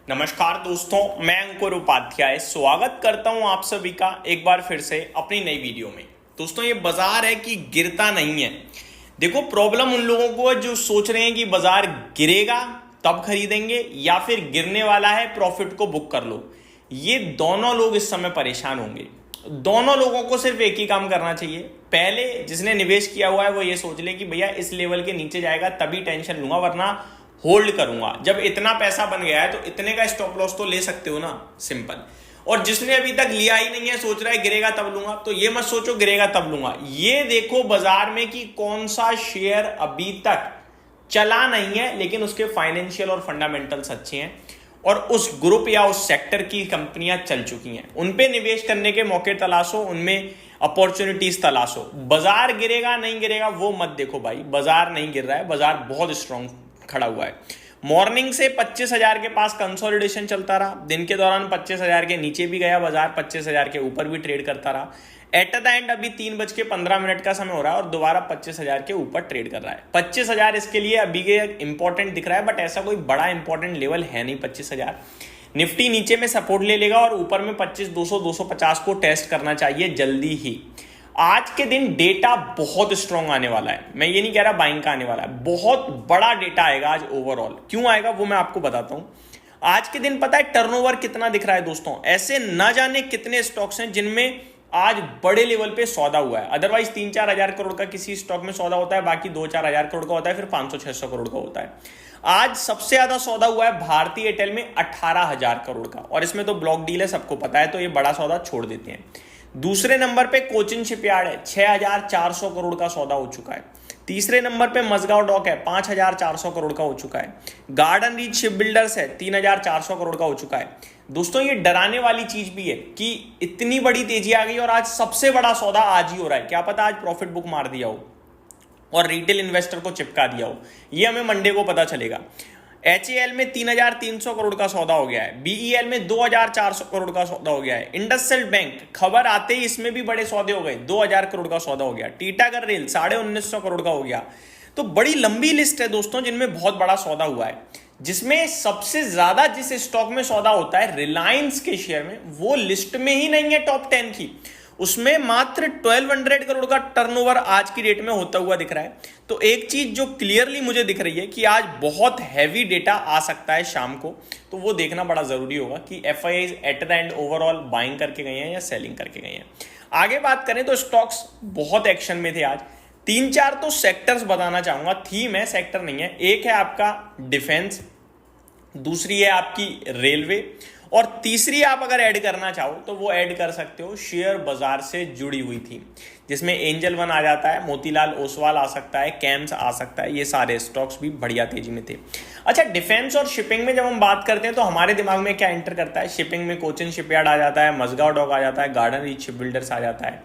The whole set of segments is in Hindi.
नमस्कार दोस्तों, मैं अंकुर उपाध्याय स्वागत करता हूं आप सभी का एक बार फिर से अपनी नई वीडियो में। दोस्तों, ये बाजार है कि गिरता नहीं है। देखो, प्रॉब्लम उन लोगों को है जो सोच रहे हैं कि बाजार गिरेगा तब खरीदेंगे या फिर गिरने वाला है प्रॉफिट को बुक कर लो। ये दोनों लोग इस समय परेशान होंगे। दोनों लोगों को सिर्फ एक ही काम करना चाहिए। पहले जिसने निवेश किया हुआ है वो ये सोच ले कि भैया इस लेवल के नीचे जाएगा तभी टेंशन लूंगा, वरना होल्ड करूंगा। जब इतना पैसा बन गया है तो इतने का स्टॉप लॉस तो ले सकते हो ना, सिंपल। और जिसने अभी तक लिया ही नहीं है, सोच रहा है गिरेगा तब लूंगा, तो ये मत सोचो गिरेगा तब लूंगा। ये देखो बाजार में कि कौन सा शेयर अभी तक चला नहीं है लेकिन उसके फाइनेंशियल और फंडामेंटल्स अच्छे हैं और उस ग्रुप या उस सेक्टर की कंपनियां चल चुकी हैं। उन पे निवेश करने के मौके तलाशो, उनमें अपॉर्चुनिटीज तलाशो। बाजार गिरेगा नहीं गिरेगा वो मत देखो भाई, बाजार नहीं गिर रहा है, बाजार बहुत स्ट्रांग खड़ा हुआ है। मॉर्निंग से 25,000 के पास कंसोलिडेशन चलता रहा, दिन के दौरान 25,000 के नीचे भी गया बाजार, 25,000 के ऊपर भी ट्रेड करता रहा। एट द एंड अभी 3:15 का समय हो रहा है और दोबारा 25,000 के ऊपर ट्रेड कर रहा है। 25,000 इसके लिए अभी के इंपॉर्टेंट दिख रहा है, बट ऐसा कोई बड़ा इंपॉर्टेंट लेवल है नहीं 25,000। निफ्टी नीचे में सपोर्ट ले लेगा और ऊपर में 25,200 250 को टेस्ट करना चाहिए जल्दी ही। आज के दिन डेटा बहुत स्ट्रांग आने वाला है। मैं ये नहीं कह रहा बाइंग का आने वाला है, बहुत बड़ा डेटा आएगा आज ओवरऑल। क्यों आएगा वो मैं आपको बताता हूं। आज के दिन पता है टर्नओवर कितना दिख रहा है दोस्तों? ऐसे ना जाने कितने स्टॉक्स हैं जिनमें आज बड़े लेवल पे सौदा हुआ है। अदरवाइज 3-4 हजार करोड़ का किसी स्टॉक में सौदा होता है, बाकी 2-4 हजार करोड़ का होता है, फिर 500-600 करोड़ का होता है। आज सबसे ज्यादा सौदा हुआ है भारतीय एयरटेल में 18,000 करोड़ का, और इसमें तो ब्लॉक डील है, सबको पता है, तो ये बड़ा सौदा छोड़ देते हैं। दूसरे नंबर पे कोचिन शिपयार्ड है, 6,400 करोड़ का सौदा हो चुका है। तीसरे नंबर पे मजगांव डॉक है, 5,400 करोड़ का हो चुका है। गार्डन रीच शिप बिल्डर्स है, 3,400 करोड़ का हो चुका है। दोस्तों, ये डराने वाली चीज भी है कि इतनी बड़ी तेजी आ गई और आज सबसे बड़ा सौदा आज ही हो रहा है। क्या पता आज प्रॉफिट बुक मार दिया हो और रिटेल इन्वेस्टर को चिपका दिया हो, ये हमें मंडे को पता चलेगा। HAL में 3,300 करोड़ का सौदा हो गया है। BEL में 2,400 करोड़ का सौदा हो गया है। इंडसइंड बैंक खबर आते ही इसमें भी बड़े सौदे हो गए, 2,000 करोड़ का सौदा हो गया। टीटागढ़ रेल 1950 करोड़ का हो गया। तो बड़ी लंबी लिस्ट है दोस्तों जिनमें बहुत बड़ा सौदा हुआ है। जिसमें सबसे ज्यादा जिस स्टॉक में सौदा होता है रिलायंस के शेयर में, वो लिस्ट में ही नहीं है टॉप 10 की। उसमें मात्र 1200 करोड़ का टर्नओवर आज की डेट में होता हुआ दिख रहा है। तो एक चीज जो क्लियरली मुझे दिख रही है कि आज बहुत हैवी डेटा आ सकता है शाम को, तो वो देखना बड़ा जरूरी होगा कि FIIs at the end overall buying करके गए हैं या सेलिंग करके गए हैं। आगे बात करें तो स्टॉक्स बहुत एक्शन में थे आज। 3-4 तो सेक्टर्स बताना चाहूंगा, थीम है, सेक्टर नहीं है। एक है आपका डिफेंस, दूसरी है आपकी रेलवे, और तीसरी आप अगर ऐड करना चाहो तो वो ऐड कर सकते हो शेयर बाजार से जुड़ी हुई थी, जिसमें एंजल वन आ जाता है, मोतीलाल ओसवाल आ सकता है, कैम्स आ सकता है। ये सारे स्टॉक्स भी बढ़िया तेजी में थे। अच्छा, डिफेंस और शिपिंग में जब हम बात करते हैं तो हमारे दिमाग में क्या एंटर करता है? शिपिंग में कोचिन शिपयार्ड आ जाता है, मजगांव डॉक आ जाता है, गार्डन रीच शिप बिल्डर्स आ जाता है।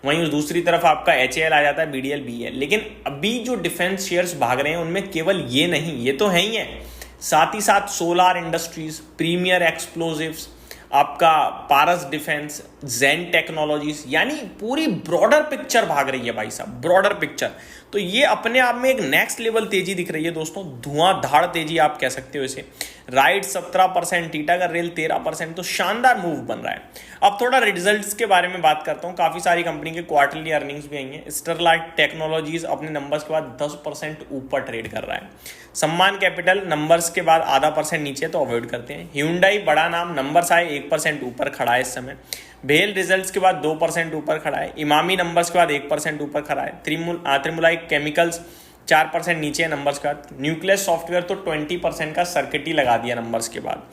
वहीं उस दूसरी तरफ आपका HAL आ जाता है, BDL, BEL। लेकिन अभी जो डिफेंस शेयर्स भाग रहे हैं उनमें केवल ये नहीं, ये तो है ही है, साथ ही साथ सोलार इंडस्ट्रीज, प्रीमियर एक्सप्लोजिव्स, आपका पारस डिफेंस, जेन टेक्नोलॉजीज, यानी पूरी ब्रॉडर पिक्चर भाग रही है भाई साहब, ब्रॉडर पिक्चर। तो ये अपने आप में एक नेक्स्ट लेवल तेजी दिख रही है दोस्तों, धुआंधार तेजी आप कह सकते हो इसे। राइट 17%, टीटागढ़ रेल 13%, तो शानदार मूव बन रहा है। अब थोड़ा रिजल्ट्स के बारे में बात करता हूँ। काफी सारी कंपनी के क्वार्टरली अर्निंग्स भी आई हैं। स्टरलाइट टेक्नोलॉजीज अपने नंबर्स के बाद 10% ऊपर ट्रेड कर रहा है। सम्मान कैपिटल नंबर्स के बाद आधा % नीचे, तो अवॉइड करते हैं। ह्यूंडई बड़ा नाम, नंबर्स आए 1% ऊपर खड़ा है इस समय। भेल रिजल्ट्स के बाद 2% ऊपर खड़ा है। इमामी नंबर्स के बाद 1% ऊपर खड़ा है। त्रिमुलाई केमिकल्स 4% नीचे है नंबर्स के बाद। न्यूक्लियस सॉफ्टवेयर तो 20% का सर्किट ही लगा दिया नंबर्स के बाद।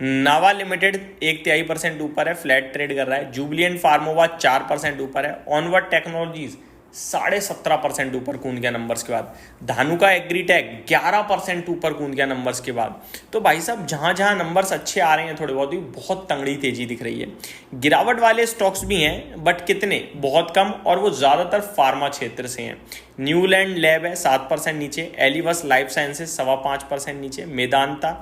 नावा लिमिटेड 1/3% ऊपर है, फ्लैट ट्रेड कर रहा है। जुबिलिएंट फार्मोवा 4% ऊपर है। ऑनवर्ड टेक्नोलॉजीज 17.5% ऊपर कूद गया नंबर्स के बाद। धानुका एग्रीटेक 11% ऊपर कूद गया नंबर्स के बाद। तो भाई साहब, जहां जहां नंबर्स अच्छे आ रहे हैं थोड़े बहुत, ही बहुत तंगड़ी तेजी दिख रही है। गिरावट वाले स्टॉक्स भी हैं, बट कितने, बहुत कम, और वो ज्यादातर फार्मा क्षेत्र से हैं। न्यूलैंड लैब है 7% नीचे। एलिवस लाइफ साइंसेज 5.25% नीचे। मेदांता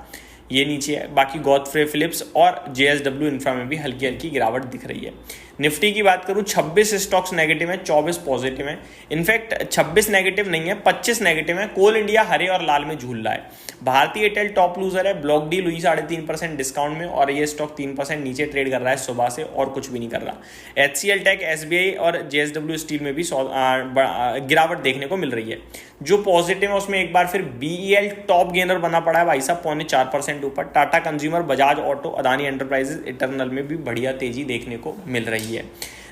ये नीचे है। बाकी गॉडफ्रे फिलिप्स और JSW इंफ्रा में भी हल्की हल्की गिरावट दिख रही है। निफ्टी की बात करूं 26 स्टॉक्स नेगेटिव हैं, 24 पॉजिटिव हैं। इनफैक्ट 26 नेगेटिव नहीं है, 25 नेगेटिव है। कोल इंडिया हरे और लाल में झूल रहा है। भारतीय एयरटेल टॉप लूजर है, ब्लॉक डील हुई 3.5% डिस्काउंट में और ये स्टॉक 3% नीचे ट्रेड कर रहा है सुबह से, और कुछ भी नहीं कर रहा। HCL टेक, SBI और JSW स्टील में भी गिरावट देखने को मिल रही है। जो पॉजिटिव है उसमें एक बार फिर BEL टॉप गेनर बना पड़ा है भाई साहब, 0.4% ऊपर। Tata consumer, Bajaj auto, Adani enterprises, eternal में भी बढ़िया तेजी देखने को मिल रही है।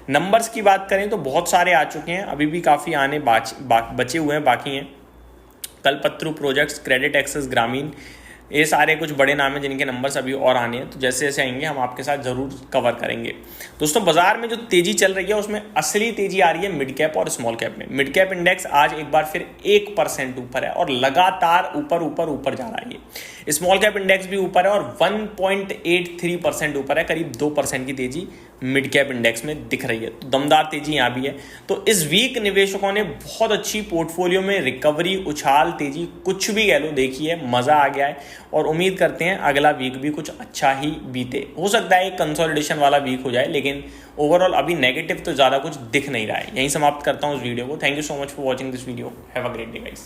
नंबर्स की बात करें तो बहुत सारे आ चुके हैं, अभी भी काफ़ी आने बचे हुए हैं, बाकी हैं। कल्पत्रु प्रोजेक्ट्स, क्रेडिट एक्सेस, ग्रामीण, ये सारे कुछ बड़े नाम हैं जिनके नंबर्स अभी और आने हैं। तो जैसे जैसे आएंगे हम आपके साथ जरूर कवर करेंगे। दोस्तों बाजार में जो तेजी चल रही है उसमें असली तेजी आ रही है मिड कैप और स्मॉल कैप में। मिड कैप इंडेक्स आज एक बार फिर 1% ऊपर है और लगातार ऊपर जा रहा है। स्मॉल कैप इंडेक्स भी ऊपर है और 1.83% ऊपर है, करीब 2% की तेजी मिड कैप इंडेक्स में दिख रही है। तो दमदार तेजी यहाँ भी है। तो इस वीक निवेशकों ने बहुत अच्छी पोर्टफोलियो में रिकवरी, उछाल, तेजी, कुछ भी कह लो, देखी है, मजा आ गया है और उम्मीद करते हैं अगला वीक भी कुछ अच्छा ही बीते। हो सकता है एक कंसोलिडेशन वाला वीक हो जाए, लेकिन ओवरऑल अभी नेगेटिव तो ज़्यादा कुछ दिख नहीं रहा है। यहीं समाप्त करता हूँ इस वीडियो को। Thank you so much for watching this video. Have a great day guys.